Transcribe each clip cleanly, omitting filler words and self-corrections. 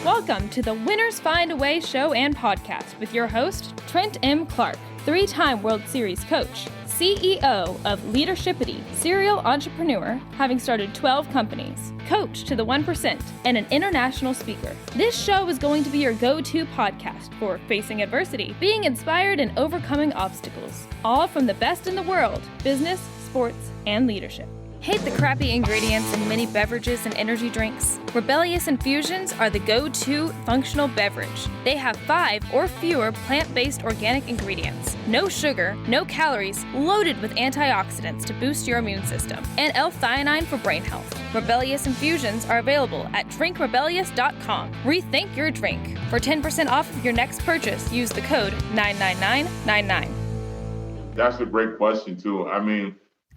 Welcome to the Winners Find a Way show and podcast with your host, Trent M Clark, 3-time World Series coach, CEO of Leadershipity, serial entrepreneur, having started 12 companies, coach to the 1%, and an international speaker. This show is going to be your go-to podcast for facing adversity, being inspired, and overcoming obstacles, all from the best in the world, business, sports, and leadership. Hate the crappy ingredients in many beverages and energy drinks? Rebellious Infusions are the go-to functional beverage. They have 5 or fewer plant-based organic ingredients, no sugar, no calories, loaded with antioxidants to boost your immune system, and L-theanine for brain health. Rebellious Infusions are available at drinkrebellious.com. Rethink your drink. For 10% off of your next purchase, use the code 99999. That's a great question, too.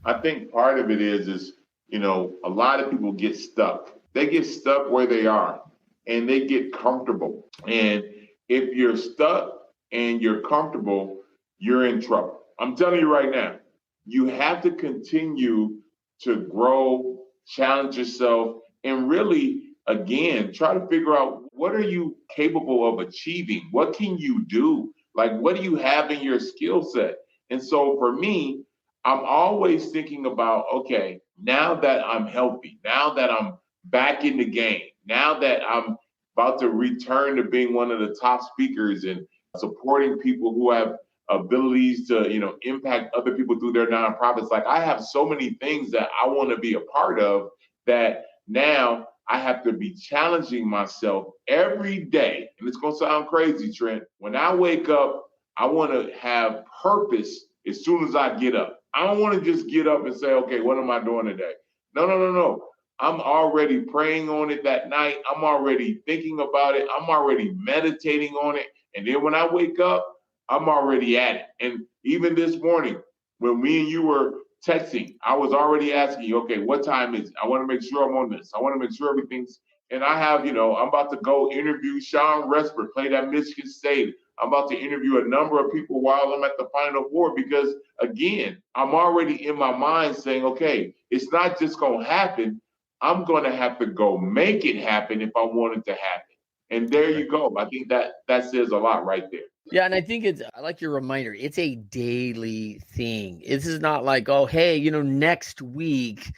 I think part of it is, a lot of people get stuck. They get stuck where they are and they get comfortable. And if you're stuck and you're comfortable, you're in trouble. I'm telling you right now, you have to continue to grow, challenge yourself, and really, again, try to figure out what are you capable of achieving? What can you do? Like, what do you have in your skill set? And so for me, I'm always thinking about, okay, now that I'm healthy, now that I'm back in the game, now that I'm about to return to being one of the top speakers and supporting people who have abilities to, impact other people through their nonprofits. Like, I have so many things that I want to be a part of that now I have to be challenging myself every day. And it's going to sound crazy, Trent. When I wake up, I want to have purpose as soon as I get up. I don't want to just get up and say, okay, what am I doing today? No. I'm already praying on it that night. I'm already thinking about it. I'm already meditating on it. And then when I wake up, I'm already at it. And even this morning, when me and you were texting, I was already asking you, okay, what time is it? I want to make sure I'm on this. I want to make sure everything's, and I have, I'm about to go interview Sean Resper, played at Michigan State. I'm about to interview a number of people while I'm at the Final Four because, again, I'm already in my mind saying, okay, it's not just going to happen. I'm going to have to go make it happen if I want it to happen. And there you go. I think that says a lot right there. Yeah, and I think I like your reminder. It's a daily thing. This is not like, oh, hey, next week.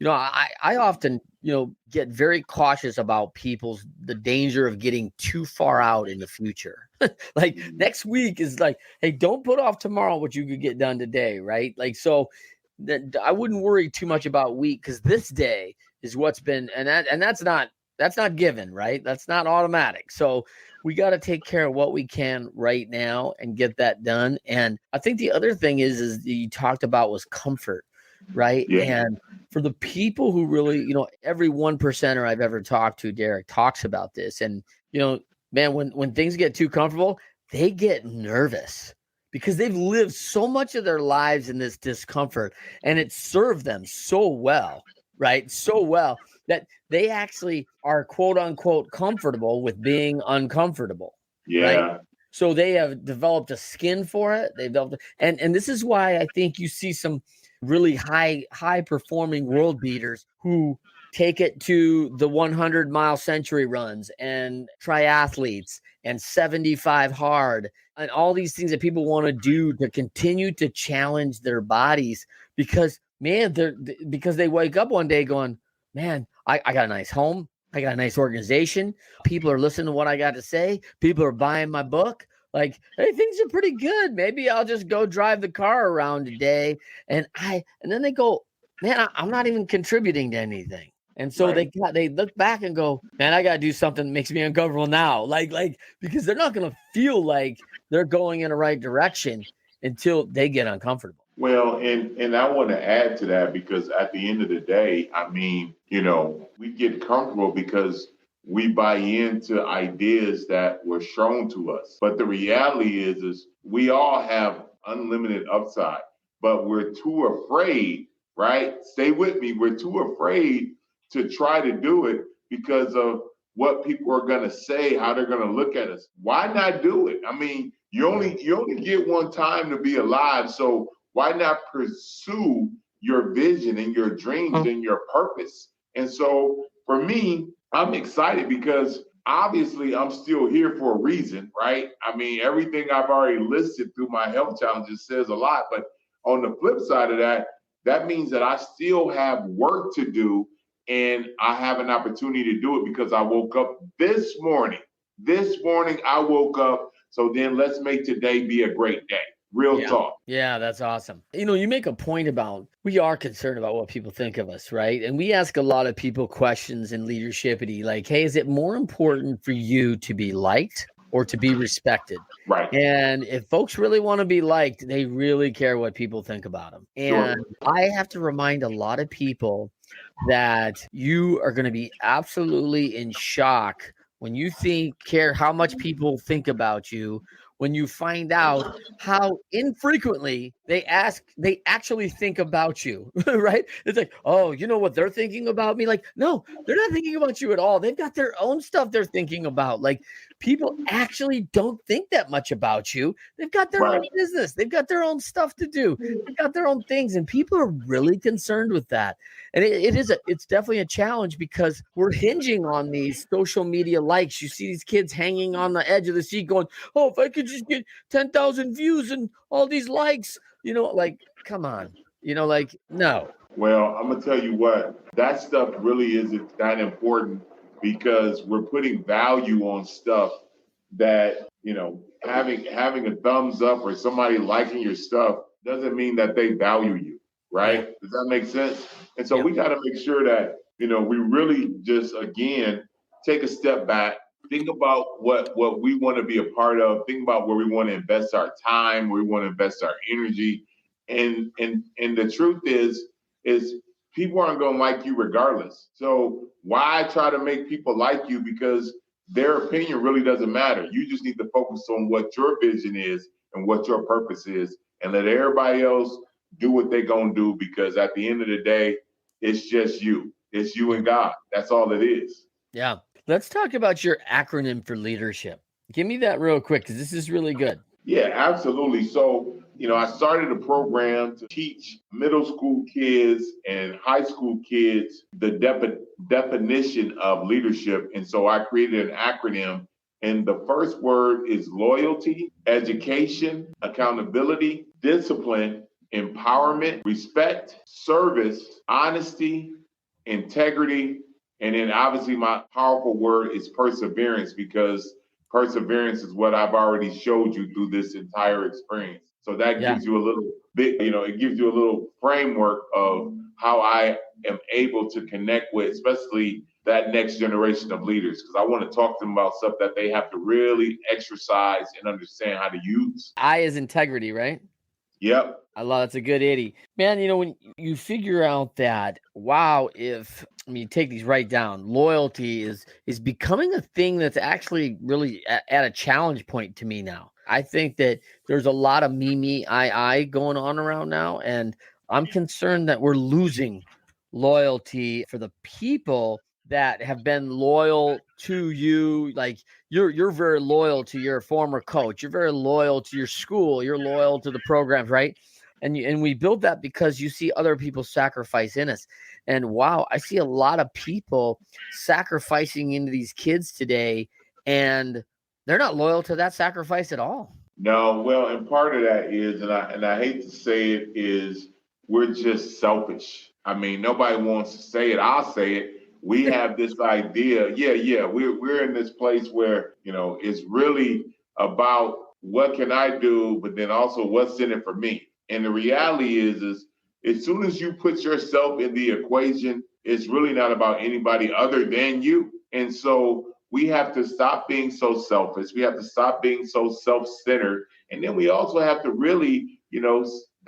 I often, get very cautious about the danger of getting too far out in the future. Like next week is like, hey, don't put off tomorrow what you could get done today, right? Like, so that I wouldn't worry too much about week because this day is what's been, and that's not given, right? That's not automatic. So we got to take care of what we can right now and get that done. And I think the other thing is you talked about was comfort. Right. Yeah. And for the people who really, every 1%er I've ever talked to, Derrick, talks about this. And, man, when things get too comfortable, they get nervous because they've lived so much of their lives in this discomfort and it served them so well, right? So well that they actually are, quote unquote, comfortable with being uncomfortable. Yeah. Right? So they have developed a skin for it. They've developed, and this is why I think you see some really high performing world beaters who take it to the 100-mile century runs and triathletes and 75 hard and all these things that people want to do to continue to challenge their bodies because they wake up one day going, man, I got a nice home. I got a nice organization. People are listening to what I got to say. People are buying my book. Like, hey, things are pretty good. Maybe I'll just go drive the car around today. And then they go, man, I'm not even contributing to anything. And so right. they look back and go, man, I got to do something that makes me uncomfortable now. Like, because they're not going to feel like they're going in the right direction until they get uncomfortable. Well, and I want to add to that because at the end of the day, we get comfortable because we buy into ideas that were shown to us. But the reality is we all have unlimited upside, but we're too afraid, right? Stay with me. We're too afraid to try to do it because of what people are going to say, how they're going to look at us. Why not do it? You only get one time to be alive. So why not pursue your vision and your dreams and your purpose? And so for me, I'm excited because obviously I'm still here for a reason, right? I mean, everything I've already listed through my health challenges says a lot, but on the flip side of that, that means that I still have work to do, and I have an opportunity to do it because I woke up this morning. This morning I woke up, so then let's make today be a great day. Real talk. Yeah, that's awesome. You make a point about we are concerned about what people think of us, right? And we ask a lot of people questions in leadershipity like, hey, is it more important for you to be liked or to be respected? Right. And if folks really want to be liked, they really care what people think about them. And I have to remind a lot of people that you are going to be absolutely in shock when you care how much people think about you, when you find out how infrequently they actually think about you, right? It's like, oh, you know what they're thinking about me? Like, no, they're not thinking about you at all. They've got their own stuff they're thinking about. Like, people actually don't think that much about you. They've got their own business. They've got their own stuff to do. They've got their own things, and people are really concerned with that. And it's definitely a challenge because we're hinging on these social media likes. You see these kids hanging on the edge of the seat going, oh, if I could just get 10,000 views and all these likes, like, come on, no. Well, I'm going to tell you what, that stuff really isn't that important because we're putting value on stuff that, having a thumbs up or somebody liking your stuff doesn't mean that they value you, right? Yeah. Does that make sense? And so we got to make sure that, we really just, again, take a step back, think about what we want to be a part of, think about where we want to invest our time, where we want to invest our energy. And the truth is people aren't going to like you regardless. So why try to make people like you? Because their opinion really doesn't matter. You just need to focus on what your vision is and what your purpose is and let everybody else do what they're going to do, because at the end of the day, it's just you. It's you and God. That's all it is. Yeah. Let's talk about your acronym for leadership. Give me that real quick, because this is really good. Yeah, absolutely. So, I started a program to teach middle school kids and high school kids the definition of leadership. And so I created an acronym. And the first word is loyalty, education, accountability, discipline, empowerment, respect, service, honesty, integrity. And then obviously my powerful word is perseverance, because perseverance is what I've already showed you through this entire experience. So that gives you a little bit, it gives you a little framework of how I am able to connect with, especially that next generation of leaders, because I want to talk to them about stuff that they have to really exercise and understand how to use. I is integrity, right? Yep. I love that's a good 80. Man, when you figure out that, wow, you take these right down, loyalty is becoming a thing that's actually really at a challenge point to me now. I think that there's a lot of me, I going on around now, and I'm concerned that we're losing loyalty for the people that have been loyal to you. Like you're very loyal to your former coach. You're very loyal to your school. You're loyal to the programs, right? And we build that because you see other people sacrifice in us. And wow, I see a lot of people sacrificing into these kids today, and they're not loyal to that sacrifice at all. No, well, and part of that is, and I hate to say it, is we're just selfish. I mean, nobody wants to say it. I'll say it. We have this idea. We're in this place where, it's really about what can I do, but then also what's in it for me. And the reality is as soon as you put yourself in the equation, it's really not about anybody other than you. And so we have to stop being so selfish. We have to stop being so self-centered. And then we also have to really,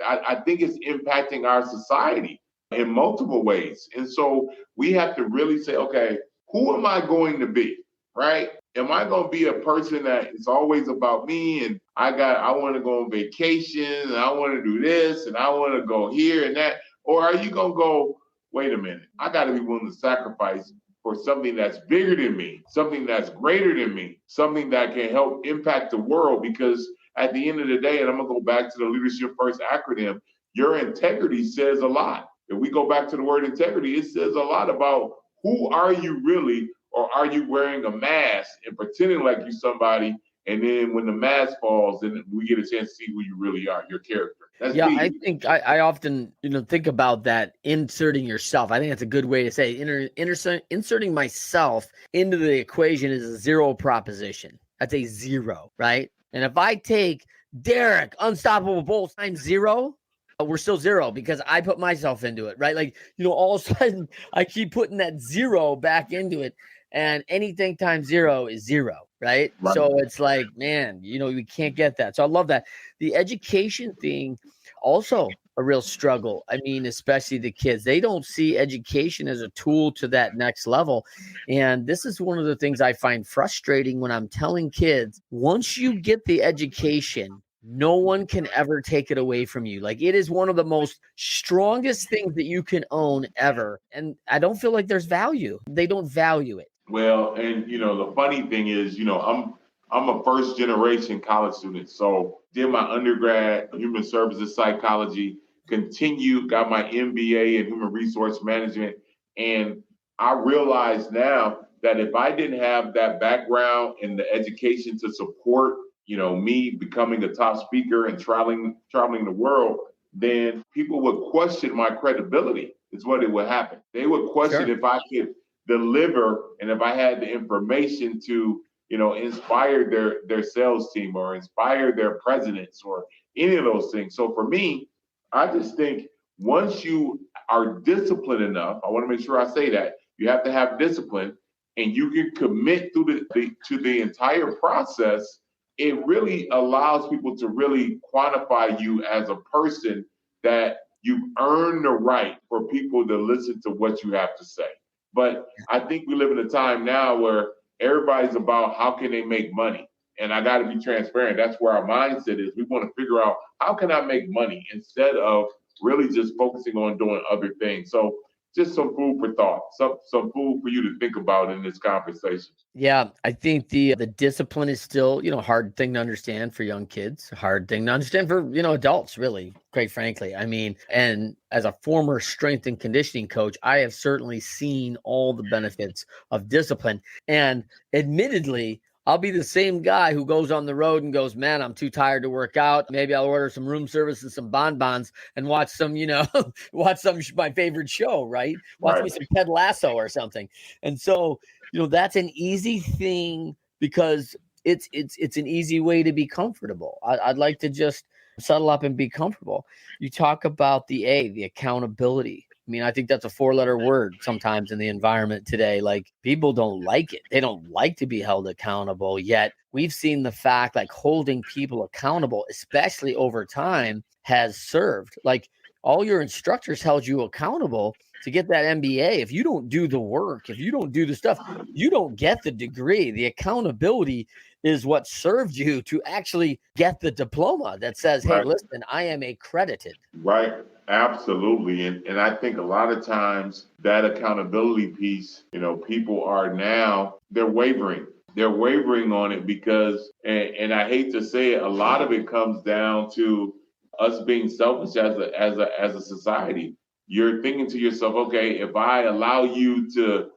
I think it's impacting our society in multiple ways. And so we have to really say, okay, who am I going to be, right? Am I going to be a person that is always about me and I want to go on vacation and I want to do this and I want to go here and that? Or are you going to go, wait a minute, I got to be willing to sacrifice for something that's bigger than me, something that's greater than me, something that can help impact the world? Because at the end of the day, and I'm going to go back to the Leadership First acronym, your integrity says a lot. If we go back to the word integrity, it says a lot about who are you really Or are you wearing a mask and pretending like you're somebody, and then when the mask falls, then we get a chance to see who you really are, your character. That's Yeah, deep. I think I often, think about that, inserting yourself. I think that's a good way to say it. Inserting myself into the equation is a zero proposition. That's a zero, right? And if I take Derrick UnstoppaBoles times zero, we're still zero because I put myself into it, right? Like, all of a sudden I keep putting that zero back into it, and anything times zero is zero, right? So it's like, man, we can't get that. So I love that. The education thing, also a real struggle. I mean, especially the kids, they don't see education as a tool to that next level. And this is one of the things I find frustrating when I'm telling kids, once you get the education, no one can ever take it away from you. Like, it is one of the most strongest things that you can own ever. And I don't feel like there's value. They don't value it. Well, and the funny thing is, I'm a first generation college student. So did my undergrad human services psychology, got my MBA in human resource management. And I realize now that if I didn't have that background and the education to support, me becoming a top speaker and traveling the world, then people would question my credibility, is what it would happen. They would question if I could deliver and if I had the information to inspire their sales team or inspire their presidents or any of those things. So for me, I just think once you are disciplined enough, I want to make sure I say that you have to have discipline and you can commit to the entire process. It really allows people to really quantify you as a person, that you've earned the right for people to listen to what you have to say. But I think we live in a time now where everybody's about how can they make money. And I got to be transparent. That's where our mindset is. We want to figure out how can I make money instead of really just focusing on doing other things. So just some food for thought, some food for you to think about in this conversation. Yeah, I think the discipline is still, a hard thing to understand for young kids, a hard thing to understand for, adults, really, quite frankly. I mean, and as a former strength and conditioning coach, I have certainly seen all the benefits of discipline. And admittedly, I'll be the same guy who goes on the road and goes, man, I'm too tired to work out. Maybe I'll order some room service and some bonbons and watch some, my favorite show, right? Watch me some Ted Lasso or something. And so, that's an easy thing because it's an easy way to be comfortable. I'd like to just settle up and be comfortable. You talk about the accountability. I mean, I think that's a 4-letter word sometimes in the environment today. Like, people don't like it. They don't like to be held accountable. Yet we've seen the fact, like, holding people accountable, especially over time, has served. Like, all your instructors held you accountable to get that MBA. If you don't do the work, if you don't do the stuff, you don't get the degree. The accountability is what served you to actually get the diploma that says, hey, listen, I am accredited. Right. Absolutely. And I think a lot of times that accountability piece, people are now, they're wavering. They're wavering on it because, and I hate to say it, a lot of it comes down to us being selfish as a society. You're thinking to yourself, okay, if I allow you to,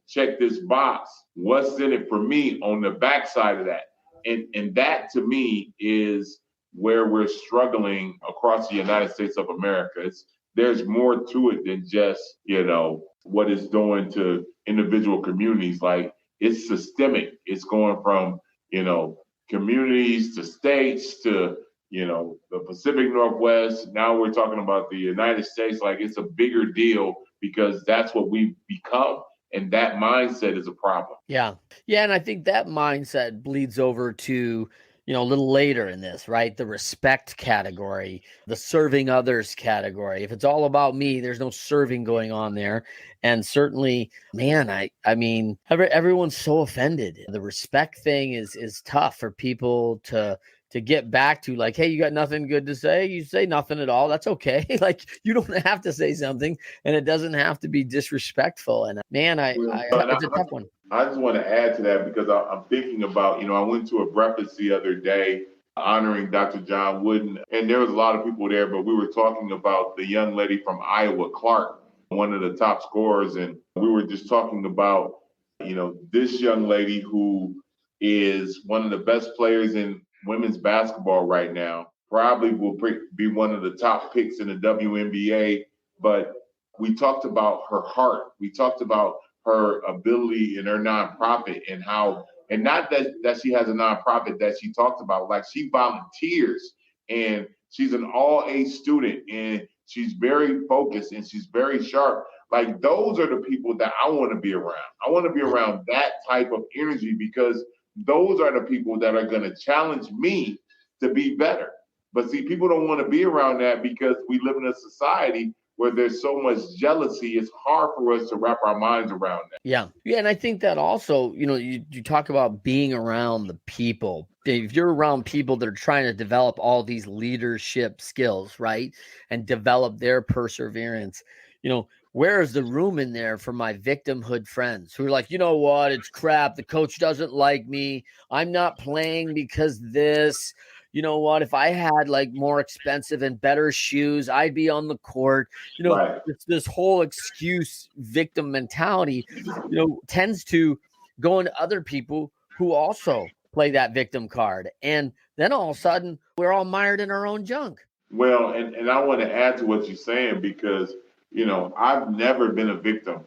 check this box, what's in it for me on the backside of that? And that to me is where we're struggling across the United States of America. There's more to it than just, what it's doing to individual communities. Like, it's systemic. It's going from, communities to states to, the Pacific Northwest. Now we're talking about the United States. Like, it's a bigger deal because that's what we've become. And that mindset is a problem. Yeah. Yeah. And I think that mindset bleeds over to, a little later in this, right? The respect category, the serving others category. If it's all about me, there's no serving going on there. And certainly, man, I mean, everyone's so offended. The respect thing is tough for people to get back to. Like, hey, you got nothing good to say? You say nothing at all. That's okay. Like, you don't have to say something, and it doesn't have to be disrespectful. And man, it's a tough one. I just want to add to that because I'm thinking about, I went to a breakfast the other day honoring Dr. John Wooden, and there was a lot of people there, but we were talking about the young lady from Iowa, Clark, one of the top scorers, and we were just talking about This young lady who is one of the best players in women's basketball right now, probably will be one of the top picks in the WNBA. But we talked about her heart. We talked about her ability in her nonprofit and how, and not that she has a nonprofit that she talked about, like she volunteers and she's an all A student and she's very focused and she's very sharp. Like those are the people that I want to be around. I want to be around that type of energy because those are the people that are going to challenge me to be better. But see, people don't want to be around that because we live in a society where there's so much jealousy. It's hard for us to wrap our minds around that. Yeah. And I think that also, you talk about being around the people. If you're around people that are trying to develop all these leadership skills, right, and develop their perseverance, where's the room in there for my victimhood friends who are like, you know what, it's crap. The coach doesn't like me. I'm not playing because this. You know what? If I had like more expensive and better shoes, I'd be on the court. Right. This whole excuse victim mentality, tends to go into other people who also play that victim card. And then all of a sudden, we're all mired in our own junk. Well, and I want to add to what you're saying because, I've never been a victim.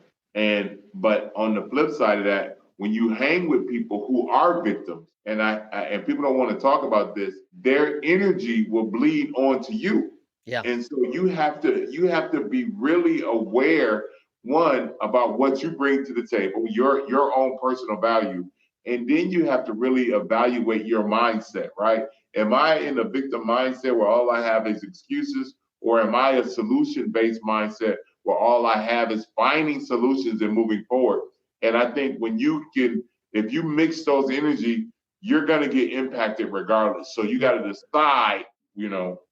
But on the flip side of that, when you hang with people who are victims, and people don't want to talk about this, their energy will bleed onto you. Yeah. And so you have to be really aware, one, about what you bring to the table, your own personal value. And then you have to really evaluate your mindset, right? Am I in a victim mindset where all I have is excuses? Or am I a solution-based mindset where all I have is finding solutions and moving forward? And I think if you mix those energy, you're going to get impacted regardless. So you got to decide,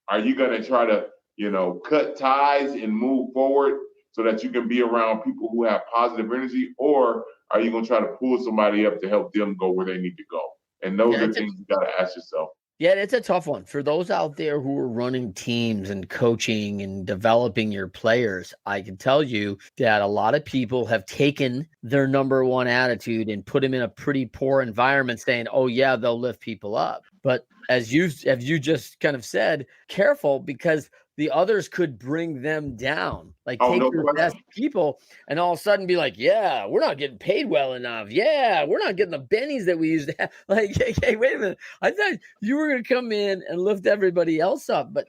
are you going to try to, cut ties and move forward so that you can be around people who have positive energy, or are you going to try to pull somebody up to help them go where they need to go? And those are things you got to ask yourself. Yeah, it's a tough one. For those out there who are running teams and coaching and developing your players, I can tell you that a lot of people have taken their number one attitude and put them in a pretty poor environment saying, oh, yeah, they'll lift people up. But as you just kind of said, careful because the others could bring them down. Like take your best people and all of a sudden be like, yeah, we're not getting paid well enough. Yeah, we're not getting the bennies that we used to have. Like, hey, wait a minute. I thought you were going to come in and lift everybody else up. But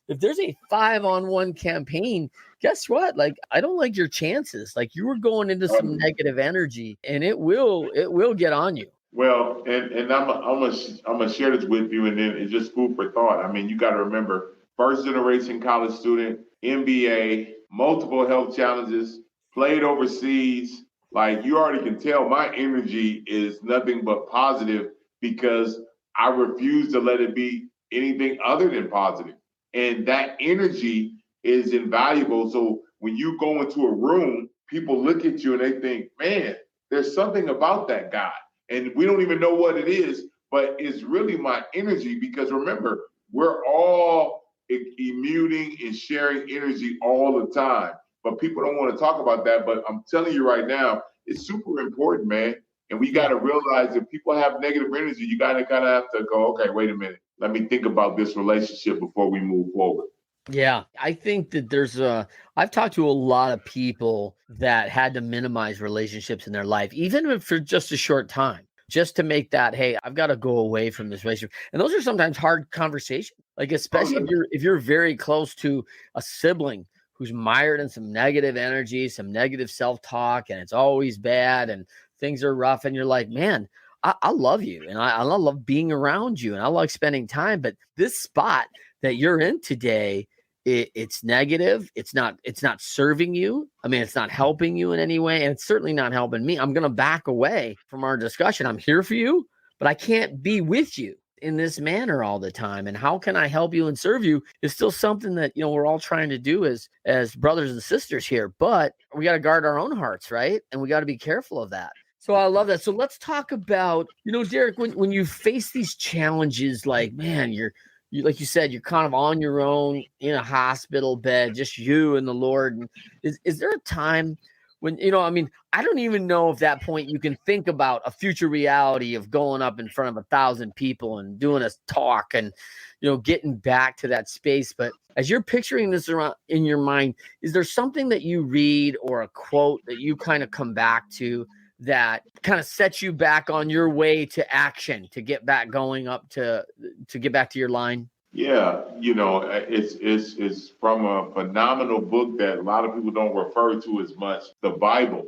if there's a 5-on-1 campaign, guess what? Like, I don't like your chances. Like you were going into some negative energy and it will get on you. Well, and I'm gonna share this with you, and then it's just food for thought. I mean, you got to remember, first generation college student, MBA, multiple health challenges, played overseas. Like you already can tell, my energy is nothing but positive because I refuse to let it be anything other than positive. And that energy is invaluable. So when you go into a room, people look at you and they think, man, there's something about that guy. And we don't even know what it is, but it's really my energy because remember, we're all emitting and sharing energy all the time. But people don't want to talk about that. But I'm telling you right now, it's super important, man. And we got to realize if people have negative energy, you got to kind of have to go, okay, wait a minute. Let me think about this relationship before we move forward. Yeah, I think that I've talked to a lot of people that had to minimize relationships in their life, even for just a short time, just to make that, hey, I've got to go away from this relationship. And those are sometimes hard conversations, like especially if you're very close to a sibling who's mired in some negative energy, some negative self-talk, and it's always bad and things are rough. And you're like, man, I love you and I love being around you and I like spending time. But this spot that you're in today, it's negative. It's not serving you. I mean, it's not helping you in any way. And it's certainly not helping me. I'm going to back away from our discussion. I'm here for you, but I can't be with you in this manner all the time. And how can I help you and serve you is still something that, we're all trying to do as brothers and sisters here, but we got to guard our own hearts, right? And we got to be careful of that. So I love that. So let's talk about, Derrick, when you face these challenges, like, man, you like you said, you're kind of on your own in a hospital bed, just you and the Lord. And is there a time when, I mean, I don't even know if that point you can think about a future reality of going up in front of 1,000 people and doing a talk and, getting back to that space. But as you're picturing this around in your mind, is there something that you read or a quote that you kind of come back to that kind of sets you back on your way to action, to get back going up to get back to your line? Yeah, it's from a phenomenal book that a lot of people don't refer to as much, the Bible.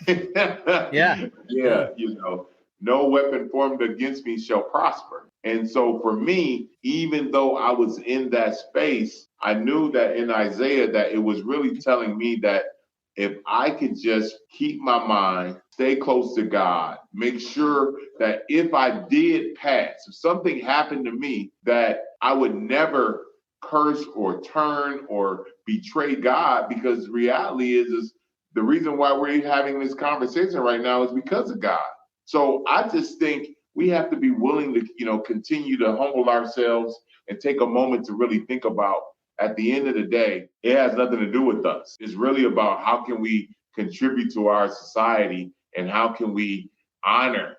Yeah. Yeah, no weapon formed against me shall prosper. And so for me, even though I was in that space, I knew that in Isaiah that it was really telling me that if I could just keep my mind, stay close to God, make sure that if I did pass, if something happened to me, that I would never curse or turn or betray God, because the reality is the reason why we're having this conversation right now is because of God. So I just think we have to be willing to, continue to humble ourselves and take a moment to really think about, at the end of the day, it has nothing to do with us. It's really about how can we contribute to our society and how can we honor,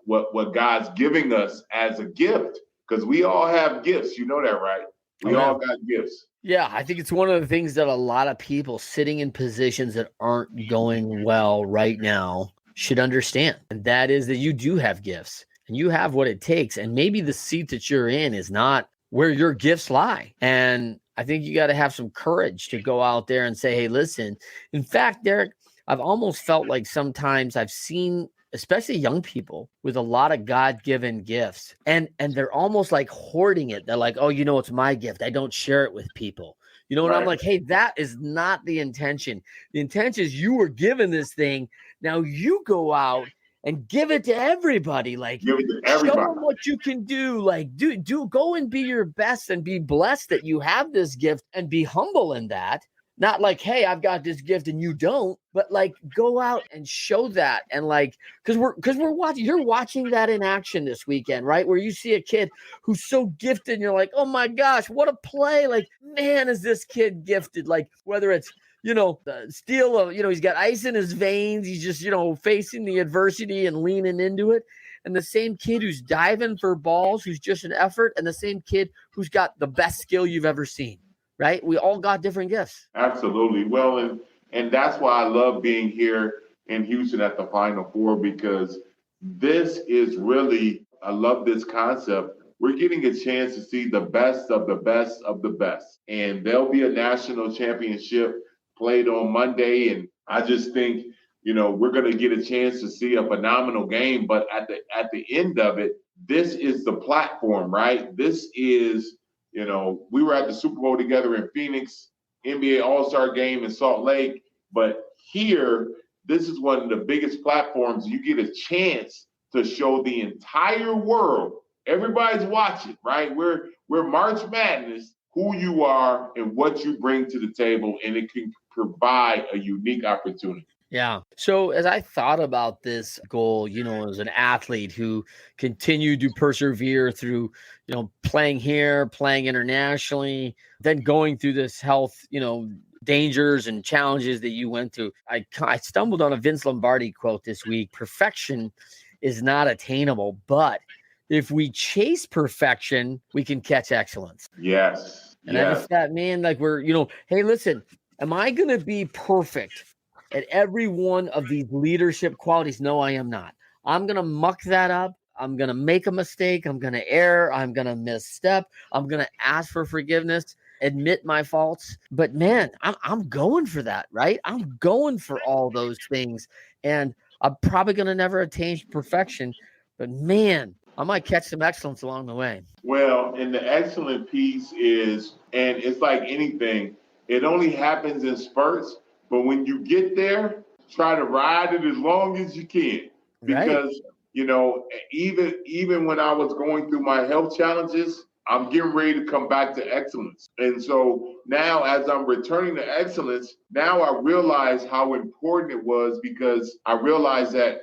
what God's giving us as a gift, because we all have gifts. You know that, right? We all got gifts. Yeah, I think it's one of the things that a lot of people sitting in positions that aren't going well right now should understand. And that is that you do have gifts and you have what it takes. And maybe the seat that you're in is not where your gifts lie. And I think you got to have some courage to go out there and say, hey, listen. In fact, Derrick, I've almost felt like sometimes I've seen, especially young people with a lot of God-given gifts, and they're almost like hoarding it. They're like, oh, it's my gift. I don't share it with people. And I'm like, hey, that is not the intention. The intention is you were given this thing. Now you go out and give it to everybody. Like, give it to everybody. Show them what you can do. Like, go and be your best and be blessed that you have this gift and be humble in that. Not like, hey, I've got this gift and you don't, but like go out and show that. And like, because we're watching, you're watching that in action this weekend, right? Where you see a kid who's so gifted and you're like, oh my gosh, what a play. Like, man, is this kid gifted? Like, whether it's, the steel of, he's got ice in his veins. He's just, facing the adversity and leaning into it. And the same kid who's diving for balls, who's just an effort, and the same kid who's got the best skill you've ever seen. Right? We all got different gifts. Absolutely. Well, and that's why I love being here in Houston at the Final Four, because this is really, I love this concept. We're getting a chance to see the best of the best of the best. And there'll be a national championship played on Monday. And I just think, we're going to get a chance to see a phenomenal game. But at the end of it, this is the platform, right? This is, we were at the Super Bowl together in Phoenix, NBA All-Star game in Salt Lake. But here, this is one of the biggest platforms. You get a chance to show the entire world. Everybody's watching, right? We're March Madness, who you are and what you bring to the table, and it can provide a unique opportunity. Yeah. So as I thought about this goal, as an athlete who continued to persevere through, playing here, playing internationally, then going through this health, dangers and challenges that you went through, I stumbled on a Vince Lombardi quote this week. Perfection is not attainable, but if we chase perfection, we can catch excellence. Yes. And I just thought, man, like we're, hey, listen, am I going to be perfect at every one of these leadership qualities? No, I am not. I'm going to muck that up. I'm going to make a mistake. I'm going to err. I'm going to misstep. I'm going to ask for forgiveness, admit my faults. But man, I'm going for that, right? I'm going for all those things. And I'm probably going to never attain perfection. But man, I might catch some excellence along the way. Well, and the excellent piece is, and it's like anything, it only happens in spurts. But when you get there, try to ride it as long as you can. Because, even when I was going through my health challenges, I'm getting ready to come back to excellence. And so now as I'm returning to excellence, now I realize how important it was, because I realized that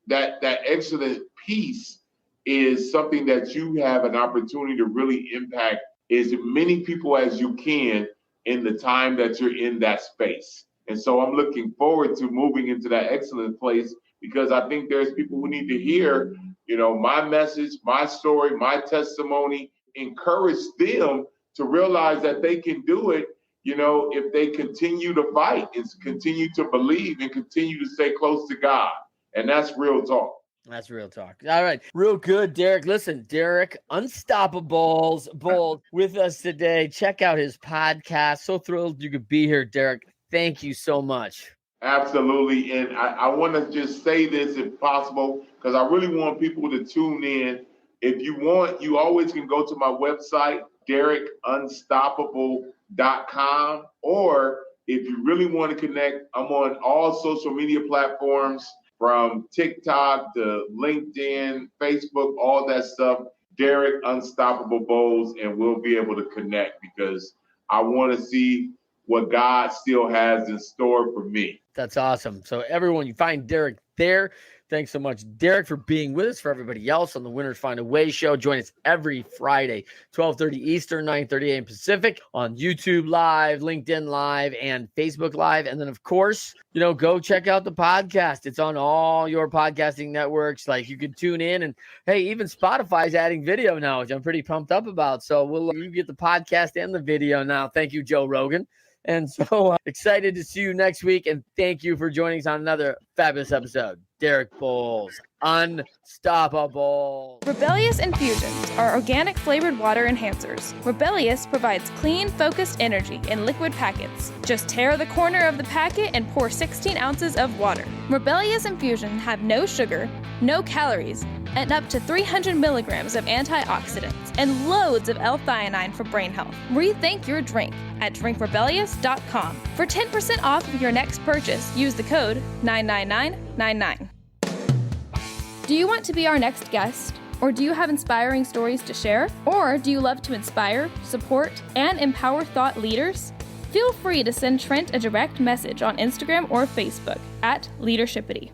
that excellent piece is something that you have an opportunity to really impact as many people as you can in the time that you're in that space. And so I'm looking forward to moving into that excellent place, because I think there's people who need to hear, my message, my story, my testimony, encourage them to realize that they can do it, if they continue to fight and continue to believe and continue to stay close to God. And that's real talk. That's real talk. All right. Real good, Derrick. Listen, Derrick, UnstoppaBoles Bold with us today. Check out his podcast. So thrilled you could be here, Derrick. Thank you so much. Absolutely. And I want to just say this if possible, because I really want people to tune in. If you want, you always can go to my website, DerrickUnstoppable.com. Or if you really want to connect, I'm on all social media platforms, from TikTok to LinkedIn, Facebook, all that stuff, Derrick Unstoppable Boles, and we'll be able to connect, because I want to see what God still has in store for me. That's awesome. So everyone, you find Derrick there. Thanks so much, Derrick, for being with us. For everybody else on the Winners Find a Way show, join us every Friday, 12:30 Eastern, 9:30 a.m. Pacific, on YouTube Live, LinkedIn Live, and Facebook Live. And then, of course, go check out the podcast. It's on all your podcasting networks. Like, you can tune in, and hey, even Spotify's adding video now, which I'm pretty pumped up about. So you get the podcast and the video now. Thank you, Joe Rogan. And so excited to see you next week. And thank you for joining us on another fabulous episode. Derrick Boles, Unstoppable. Rebellious Infusions are organic flavored water enhancers. Rebellious provides clean, focused energy in liquid packets. Just tear the corner of the packet and pour 16 ounces of water. Rebellious Infusions have no sugar, no calories, and up to 300 milligrams of antioxidants and loads of L-theanine for brain health. Rethink your drink at drinkrebellious.com. For 10% off of your next purchase, use the code 99999. Do you want to be our next guest? Or do you have inspiring stories to share? Or do you love to inspire, support, and empower thought leaders? Feel free to send Trent a direct message on Instagram or Facebook at Leadershipity.